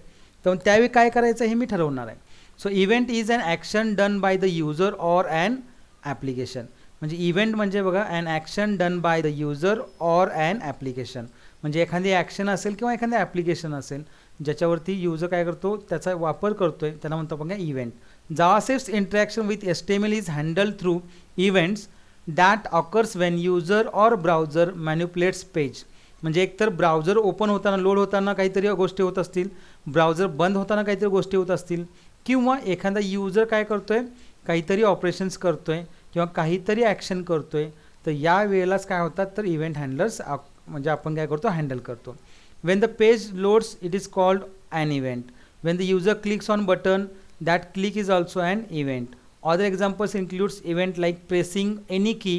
Speaker 1: तर त्यावेळी काय करायचं हे मी ठरवणार आहे. So event is an action done by the user or an application. म्हणजे इव्हेंट म्हणजे बघा, an action done by the user or an application. म्हणजे एखादी ॲक्शन असेल किंवा एखादं ॲप्लिकेशन असेल ज्याच्यावरती युजर काय करतो, त्याचा वापर करतोय, त्याला म्हणतो आपण काय, event. JavaScript interaction with HTML is handle through events that occurs when user or browser manipulates page. म्हणजे एकतर ब्राउझर ओपन होताना, लोड होताना काहीतरी गोष्टी होत असतील, ब्राउझर बंद होताना काहीतरी गोष्टी होत असतील, किंवा एखादा युजर काय करतोय, काहीतरी ऑपरेशन्स करतोय किंवा काहीतरी ॲक्शन करतोय, तर या वेळेलाच काय होतात, तर इव्हेंट हँडलर्स म्हणजे आपण काय करतो, हँडल करतो. When the page loads it is called an event. When the user clicks on button that click is also an event. Other examples includes event like pressing any key,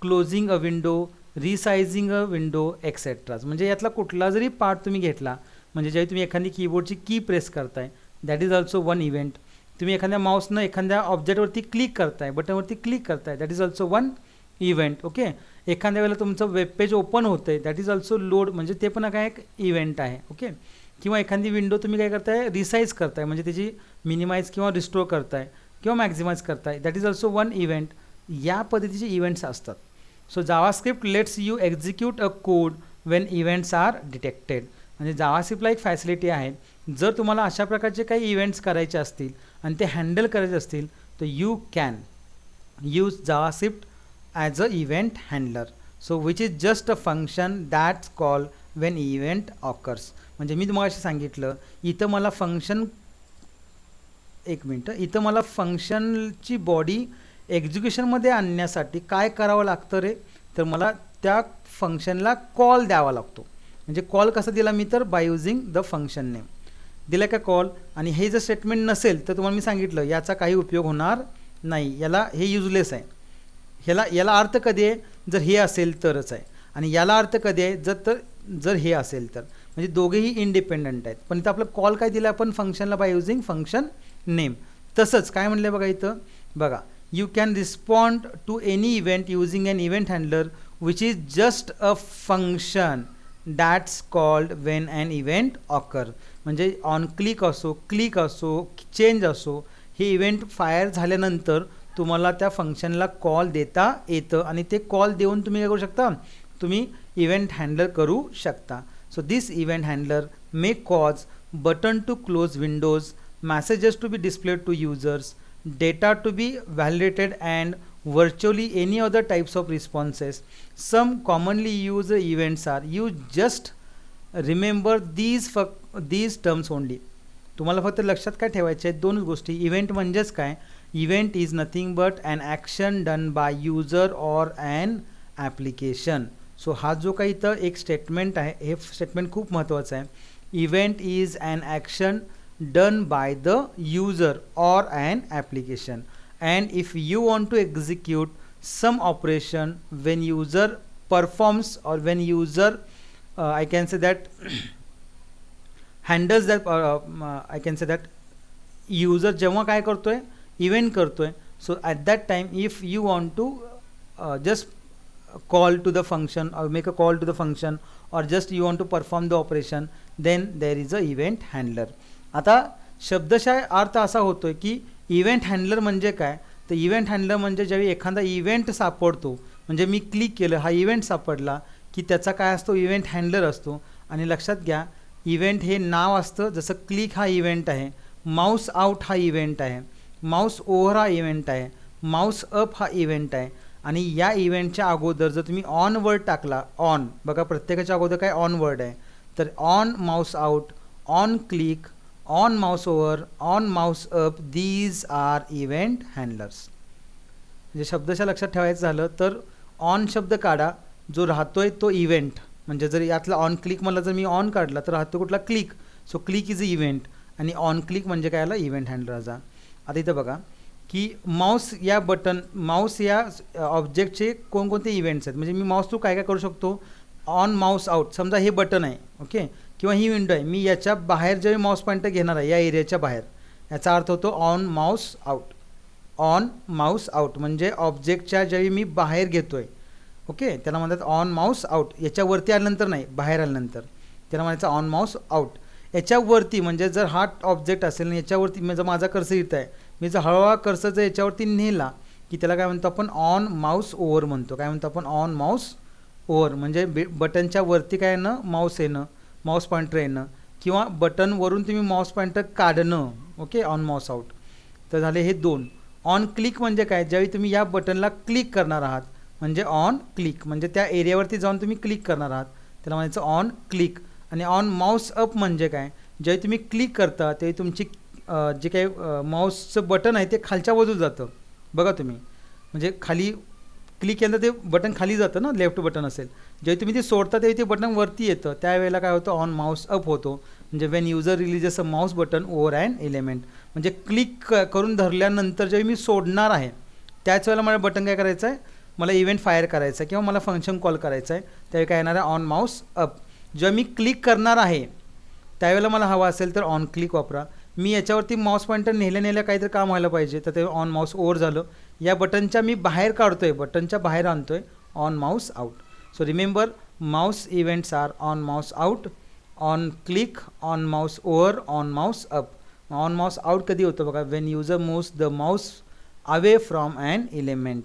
Speaker 1: closing a window, resizing a window etcetera. म्हणजे यातला कुठला जरी part तुम्ही घेतला, म्हणजे ज्यावेळी तुम्ही एखादी कीबोर्डची की प्रेस करताय, that is also one event. तुम्ही एखाद्या माऊसनं एखाद्या ऑब्जेक्टवरती क्लिक करताय, बटनवरती क्लिक करताय, that is also one event. Okay, एखाद्या वेळेला तुमचं वेब पेज ओपन होतं आहे, दॅट इज ऑल्सो लोड, म्हणजे ते पण काय एक इव्हेंट आहे. ओके, किंवा एखादी विंडो तुम्ही काय करताय, रिसाईज करताय, म्हणजे त्याची मिनिमाइज किंवा रिस्टोर करताय किंवा मॅक्झिमाइज करताय, that is also one event. या पद्धतीचे इव्हेंट्स असतात. So JavaScript lets you execute a code when events are detected. म्हणजे जावास्क्रिप्टला एक फॅसिलिटी आहे, जर तुम्हाला अशा प्रकारचे काही इव्हेंट्स करायचे असतील आणि ते हँडल करायचे असतील तर you can use JavaScript as a event handler. So which is just a function that's call Wien event occurs. म्हणजे मी तुम्हाला सांगितलं, इथं मला फंक्शन, एक मिनटं, इथं मला फंक्शनची बॉडी एक्झिक्युशनमध्ये आणण्यासाठी काय करावं लागतं रे, तर मला त्या फंक्शनला कॉल द्यावा लागतो. म्हणजे कॉल कसा दिला मी, तर by using the function name दिला का कॉल. आणि हे जर स्टेटमेंट नसेल तर तुम्हाला मी सांगितलं याचा काही उपयोग होणार नाही, याला हे युजलेस आहे. याला अर्थ कधी आहे, जर हे असेल तरच आहे, आणि याला अर्थ कधी आहे, जर हे असेल तर. म्हणजे दोघेही इंडिपेंडंट आहेत. पण इथं आपलं कॉल काय दिलं आपण फंक्शनला, बाय युझिंग फंक्शन नेम. तसंच काय म्हणलं बघा इथं, बघा, you can respond to any event using an event handler which is just a function that's called when an event occur. म्हणजे ऑन क्लिक असो, क्लिक असो, चेंज असो, हे इव्हेंट फायर झाल्यानंतर तुम्हाला त्या फंक्शनला कॉल देता येतं आणि ते कॉल देऊन तुम्ही काय करू शकता, तुम्ही इव्हेंट हँडलर करू शकता. So this event handler may cause button to close windows, messages to be displayed to users, data to be validated, and virtually any other types of responses. Some commonly used events are, you just remember these terms only. तुम्हाला फक्त लक्षात काय ठेवायचे आहेत, दोनच गोष्टी. Event म्हणजेच काय, event is nothing but an action done by user or an application. So हा जो काही इथं एक स्टेटमेंट आहे, हे स्टेटमेंट खूप महत्त्वाचं आहे. Event is an action done by the user or an application, and if you want to execute some operation when user performs or when user I can say that handles that I can say that user जेव्हा काय करतोय, event करतोय, so at that time if you want to just call to the function or make a call to the function or just you want to perform the operation, then there is a event handler. आता शब्दशः अर्थ असा होतोय की event handler म्हणजे काय, तर event handler म्हणजे ज्यावेळी एखादा इव्हेंट सापडतो, म्हणजे मी क्लिक केलं, हा इव्हेंट सापडला की त्याचा काय असतो, इव्हेंट हँडलर असतो. आणि लक्षात घ्या, इव्हेंट हे नाव असतं, जसं क्लिक हा इव्हेंट आहे, माऊस आउट हा इव्हेंट आहे, माऊस ओव्हर हा इव्हेंट आहे, माऊस अप हा इव्हेंट आहे, आणि या इव्हेंटच्या अगोदर जर तुम्ही ऑन वर्ड टाकला, ऑन बघा प्रत्येकाच्या अगोदर काय ऑन वर्ड आहे, तर on mouse out, on click, on mouse over, on mouse up, these are event handlers. म्हणजे शब्दशः लक्षात ठेवायचं झालं तर ऑन शब्द काढा, जो राहतोय तो इव्हेंट. म्हणजे जर यातला ऑन क्लिक मला जर मी ऑन काढला तर राहतो कुठला click, so click is a event, आणि ऑन क्लिक म्हणजे काय आला इव्हेंट हँडलरचा. आता इथं बघा की माऊस या बटन, माऊस या ऑब्जेक्टचे कोणकोणते इव्हेंट्स आहेत. म्हणजे मी माऊस थ्रू काय काय करू शकतो, ऑन माऊस आउट, समजा हे बटन आहे ओके, किंवा ही विंडो आहे, मी याच्या बाहेर जेव्हा माऊस पॉईंटर घेणार आहे या एरियाच्या बाहेर, याचा अर्थ होतो on mouse out. On mouse out म्हणजे ऑब्जेक्टच्या ज्यावेळी मी बाहेर घेतो आहे ओके, त्याला म्हणतात ऑन माऊस आउट. याच्यावरती आल्यानंतर नाही, बाहेर आल्यानंतर त्याला म्हणायचं ऑन माऊस आउट. याच्यावरती म्हणजे जर हा ऑब्जेक्ट असेल आणि याच्यावरती म्हणजे माझा कर्सर इथं आहे, मी जर हळूहळू कर्सर जर याच्यावरती नेला की त्याला काय म्हणतो आपण ऑन माऊस ओव्हर म्हणतो. काय म्हणतो आपण ऑन माऊस ओव्हर, म्हणजे बटनच्या वरती काय येणं, माऊस येणं, माऊस पॉईंटर येणं, किंवा बटनवरून तुम्ही माऊस पॉईंटर काढणं ओके, ऑन माऊस आउट. तर झाले हे दोन. ऑन क्लिक म्हणजे काय, ज्यावेळी तुम्ही या बटनला क्लिक करणार आहात म्हणजे ऑन क्लिक, म्हणजे त्या एरियावरती जाऊन तुम्ही क्लिक करणार आहात त्याला म्हणायचं ऑन क्लिक. आणि ऑन माऊस अप म्हणजे काय, ज्यावेळी तुम्ही क्लिक करता त्यावेळी तुमची जे काही माऊसचं बटन आहे ते खालच्या बाजूला जातं बघा तुम्ही, म्हणजे खाली क्लिक केलं ते बटन खाली जातं ना, लेफ्ट बटन असेल, जेव्हा तुम्ही ते सोडता त्यावेळी ते बटन वरती येतं, त्यावेळेला काय होतं ऑन माऊस अप होतो. म्हणजे Wien user releases a mouse button over and element, म्हणजे क्लिक करून धरल्यानंतर जेव्हा मी सोडणार आहे त्याच वेळेला मला बटन काय करायचं आहे, मला इव्हेंट फायर करायचं आहे किंवा मला फंक्शन कॉल करायचं आहे, त्यावेळी काय येणार आहे ऑन माऊस अप. जेव्हा मी क्लिक करणार आहे त्यावेळेला मला हवा असेल तर ऑन क्लिक वापरा. मी याच्यावरती माऊस पॉईंटर नेल्या काहीतरी काम व्हायला पाहिजे तर ते ऑन माऊस ओव्हर झालं. या बटनच्या मी बाहेर काढतो आहे, बटनच्या बाहेर आणतो आहे, on mouse out. So remember mouse events are on mouse out, on click, on mouse over, on mouse up. On mouse out कधी होतं बघा, when user moves the mouse away from an element.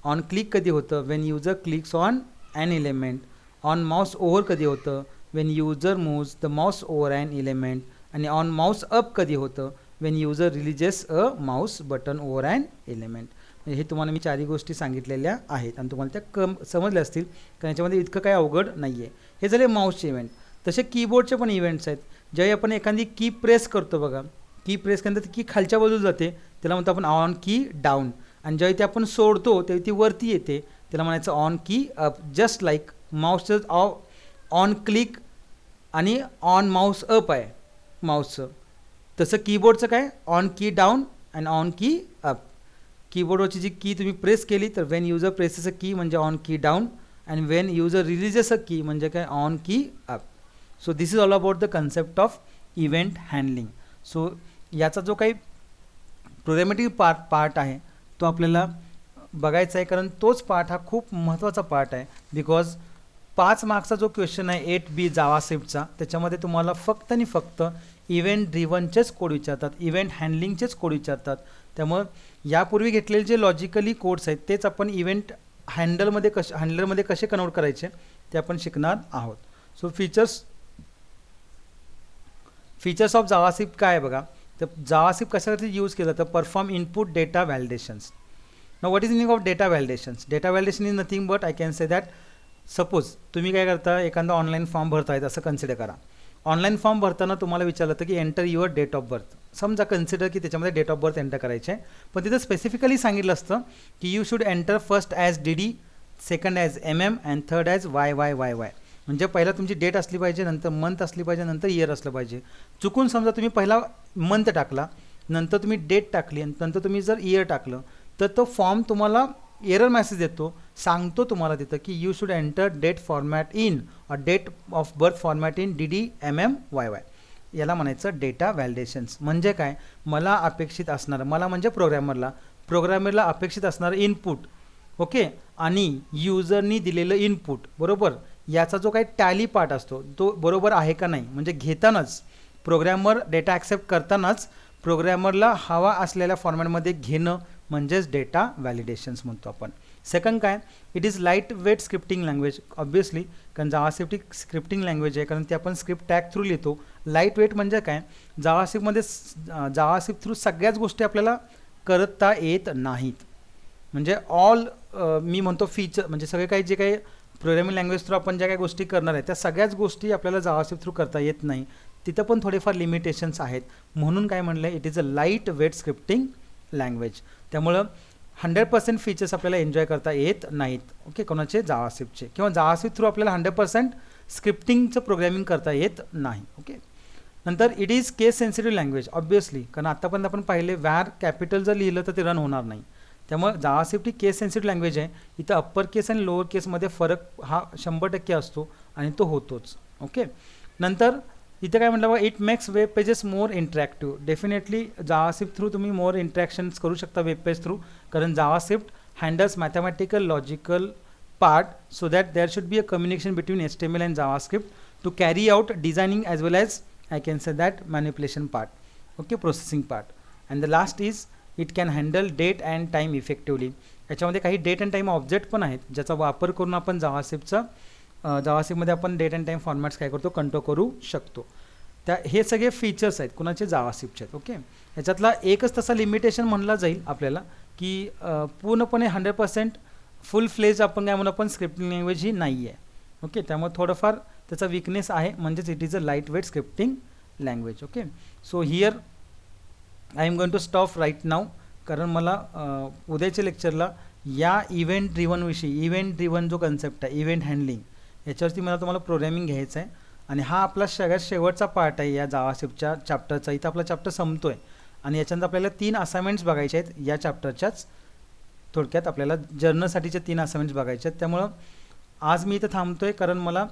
Speaker 1: On click कधी होतं, when user clicks on an element. On mouse over कधी होतं, when user moves the mouse over an element. आणि on mouse up कधी होतं, when user releases a mouse button over an element. म्हणजे हे तुम्हाला मी चारही गोष्टी सांगितलेल्या आहेत आणि तुम्हाला त्या समजल्या असतील, कारण याच्यामध्ये इतकं काही अवघड नाही आहे. हे झाले माऊसचे इव्हेंट. तसे कीबोर्डचे पण इव्हेंट्स आहेत. ज्यावेळी आपण एखादी की प्रेस करतो बघा, की प्रेस केल्यानंतर की खालच्या बाजूला जाते त्याला म्हणतो आपण ऑन की डाऊन, आणि ज्यावेळी ते आपण सोडतो त्यावेळी ती वरती येते त्याला म्हणायचं on key up. Just like माऊसचं ऑन क्लिक आणि ऑन माऊस अप आहे माऊसचं, तसं कीबोर्डचं काय on key down and on key up. कीबोर्डवरची जी की तुम्ही प्रेस केली तर वेन युजर प्रेसेस अ की म्हणजे on key down, and when user releases a key म्हणजे काय on key up. So this is all about the concept of event handling. So याचा जो काही प्रोग्रॅमॅटिक पार्ट आहे तो आपल्याला बघायचा आहे, कारण तोच पार्ट हा खूप महत्त्वाचा पार्ट आहे. बिकॉज 5 मार्क्सचा जो क्वेश्चन आहे 8B जावास्क्रिप्टचा, त्याच्यामध्ये तुम्हाला फक्त आणि फक्त इव्हेंट ड्रिव्हनचेच कोड विचारतात, इव्हेंट हँडलिंगचेच कोड विचारतात. त्यामुळं यापूर्वी घेतलेले जे लॉजिकली कोड्स आहेत तेच आपण इव्हेंट हँडलरमध्ये कसे कन्वर्ट करायचे ते आपण शिकणार आहोत. सो फीचर्स ऑफ जावास्क्रिप्ट काय आहे बघा, तर जावास्क्रिप्ट कशासाठी यूज केलं तर perform input data validations. Now what is meaning of data validations. Data validation is nothing but I can say that suppose तुम्ही काय करता, एखादा ऑनलाईन फॉर्म भरतायत असं कन्सिडर करा. ऑनलाईन फॉर्म भरताना तुम्हाला विचारलं होतं की enter your date of birth. समजा कन्सिडर की त्याच्यामध्ये डेट ऑफ बर्थ एंटर करायचे आहे, पण तिथं स्पेसिफिकली सांगितलं असतं की you should enter first as DD, second as MM and third as YYYY. म्हणजे पहिला तुमची डेट असली पाहिजे, नंतर मंथ असली पाहिजे, नंतर इयर असलं पाहिजे. चुकून समजा तुम्ही पहिला मंथ टाकला, नंतर तुम्ही डेट टाकली आणि नंतर तुम्ही जर इयर टाकलं तर तो फॉर्म तुम्हाला एरर मेसेज देतो, सांगतो तुम्हाला तिथं की you should enter date format in or date of birth format in DD MM YY. याला म्हणायचं डेटा व्हॅलिडेशन्स. म्हणजे काय, मला अपेक्षित असणारं, मला म्हणजे प्रोग्रॅमरला अपेक्षित असणारं इनपुट ओके, आणि युजरनी दिलेलं इनपुट बरोबर, याचा जो काही टॅली पार्ट असतो तो बरोबर आहे का नाही, म्हणजे घेतानाच प्रोग्रॅमर डेटा ॲक्सेप्ट करतानाच प्रोग्रॅमरला हवा असलेल्या फॉर्मॅटमध्ये घेणं म्हणजेच डेटा व्हॅलिडेशन्स म्हणतो आपण. सेकंड काय, it is light weight scripting language. Obviously कारण जावास्क्रिप्ट एक स्क्रिप्टिंग लँग्वेज आहे, कारण ते आपण स्क्रिप्ट टॅग थ्रू लिहितो. लाईट वेट म्हणजे काय, जावास्क्रिप्ट थ्रू सगळ्याच गोष्टी आपल्याला करता येत नाहीत. म्हणजे ऑल मी म्हणतो फीचर म्हणजे सगळे काही जे काही प्रोग्रामिंग लँग्वेज थ्रू आपण ज्या काही गोष्टी करणार आहे त्या सगळ्याच गोष्टी आपल्याला जावास्क्रिप्ट थ्रू करता येत नाही. तिथं पण थोडेफार लिमिटेशन्स आहेत. म्हणून काय म्हणलं, it is a light weight scripting language. त्यामुळं 100% फीचर्स आपल्याला एन्जॉय करता येत नाहीत. ओके, कोणाचे, जावास्क्रिप्टचे, किंवा जावास्क्रिप्ट थ्रू आपल्याला 100% स्क्रिप्टिंगचं प्रोग्रामिंग करता येत नाही. ओके, नंतर it is case sensitive language obviously, कारण आतापर्यंत आपण पाहिले वॅर कॅपिटल जर लिहिलं तर ते रन होणार नाही. त्यामुळे जावास्क्रिप्ट ही केस सेन्सिटिव्ह लँग्वेज आहे. इथं अप्पर केस आणि लोअर केसमध्ये फरक हा 100% असतो आणि तो होतोच. ओके, नंतर इथे काय म्हटलं बघा, it makes web pages more interactive. Definitely JavaScript through तुम्ही मोर इंटरॅक्शन्स करू शकता वेब पेज थ्रू, कारण JavaScript handles mathematical logical part so that there should be a communication between HTML and JavaScript to carry out designing as well as I can say that manipulation part. Okay, processing part. And the last is it can handle date and time effectively. याच्यामध्ये काही date and time object पण आहेत ज्याचा वापर करून आपण जावास्क्रिप्टमध्ये आपण date and time formats काय करतो, कंट्रोल करू शकतो. हे सगळे फीचर्स आहेत कुणाचे, जावास्क्रिप्टचे आहेत. ओके, याच्यातला एकच तसा लिमिटेशन म्हणला जाईल आपल्याला की पूर्णपणे 100% फुल फ्लेज आपण काय म्हणू, आपण स्क्रिप्टिंग लँग्वेज ही नाही आहे. ओके, त्यामुळे थोडंफार त्याचा विकनेस आहे, म्हणजेच it is a light weight scripting language. Okay, so here I am going to stop right now, कारण मला उद्याच्या लेक्चरला या इव्हेंट ड्रिव्हनविषयी, इव्हेंट ड्रिव्हन जो कन्सेप्ट आहे इव्हेंट हँडलिंग, याच्यावरती मला तुम्हाला प्रोग्रॅमिंग घ्यायचं आहे. आणि हा आपला सगळ्यात शेवटचा पार्ट आहे या जावास्क्रिप्टच्या चॅप्टरचा. इथं आपला चॅप्टर संपतो आहे आणि याच्यानंतर आपल्याला 3 असाइनमेंट्स बघायचे आहेत या चॅप्टरच्याच. थोडक्यात आपल्याला जर्नलसाठीचे 3 असाइनमेंट्स बघायचे आहेत. त्यामुळं आज मी इथं थांबतो आहे, कारण मला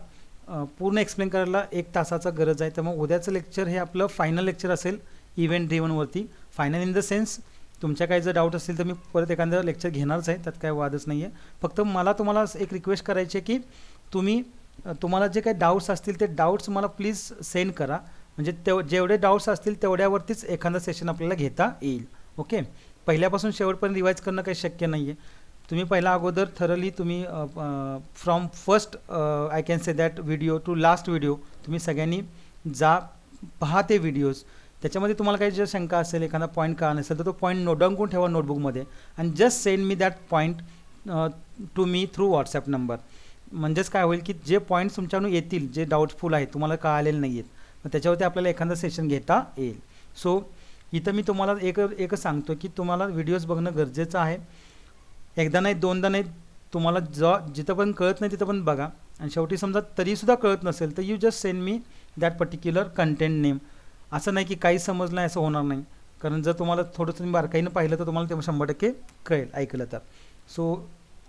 Speaker 1: पूर्ण एक्सप्लेन करायला 1 तासाचा गरज आहे. त्यामुळे उद्याचं लेक्चर हे आपलं फायनल लेक्चर असेल इव्हेंट ड्रिव्हनवरती. फायनल इन द सेन्स तुमच्या काही जर डाऊट असतील तर मी परत एखादं लेक्चर घेणारच आहे, त्यात काय वादच नाही आहे. फक्त मला तुम्हाला एक रिक्वेस्ट करायची आहे की तुम्हाला जे काही डाऊट्स असतील ते डाऊट्स मला प्लीज सेंड करा, म्हणजे जेवढे डाऊट्स असतील तेवढ्यावरतीच एखादं सेशन आपल्याला घेता येईल. ओके, पहिल्यापासून शेवटपर्यंत रिवाईज करणं काही शक्य नाही आहे. तुम्ही पहिला अगोदर थरली तुम्ही from first I can say that video to last video तुम्ही सगळ्यांनी पहा ते व्हिडिओज. त्याच्यामध्ये तुम्हाला काही जर शंका असेल, एखादा पॉईंट कळला नसेल तर तो पॉईंट नोट डाऊन करून ठेवा नोटबुकमध्ये आणि just send me that point to me through WhatsApp number. म्हणजेच काय होईल की जे पॉईंट्स तुमच्याकडून येतील, जे डाऊटफुल आहेत, तुम्हाला कळालेले नाही आहेत, मग त्याच्यावरती आपल्याला एखादं सेशन घेता येईल. सो इथं मी तुम्हाला एकच सांगतो की तुम्हाला व्हिडिओज बघणं गरजेचं आहे. एकदा नाही, दोनदा नाही, तुम्हाला जिथं पण कळत नाही तिथं पण बघा. आणि शेवटी समजा तरीसुद्धा कळत नसेल तर you just send me that particular content name. असं नाही की काही समजलं नाही असं होणार नाही, कारण जर तुम्हाला थोडंसं तुम्ही बारकाईनं पाहिलं तर तुम्हाला तेव्हा 100% कळेल ऐकलं तर. सो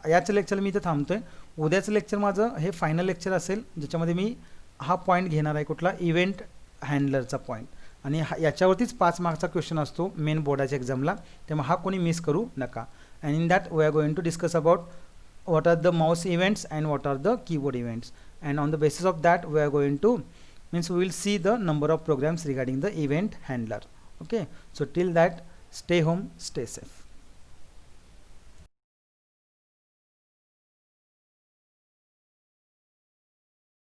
Speaker 1: याचं लेक्चर मी इथं थांबतो आहे. उद्याचं लेक्चर माझं हे फायनल लेक्चर असेल, ज्याच्यामध्ये मी हा पॉईंट घेणार आहे, कुठला, इव्हेंट हँडलरचा पॉईंट. आणि याच्यावरतीच 5 मार्क्सचा क्वेश्चन असतो मेन बोर्डाच्या एक्झामला, त्यामुळे हा कोणी मिस करू नका. And in that we are going to discuss about what are the mouse events and what are the keyboard events, and on the basis of that we are going to we will see the number of programs regarding the event handler. Okay, so till that, stay home, stay safe.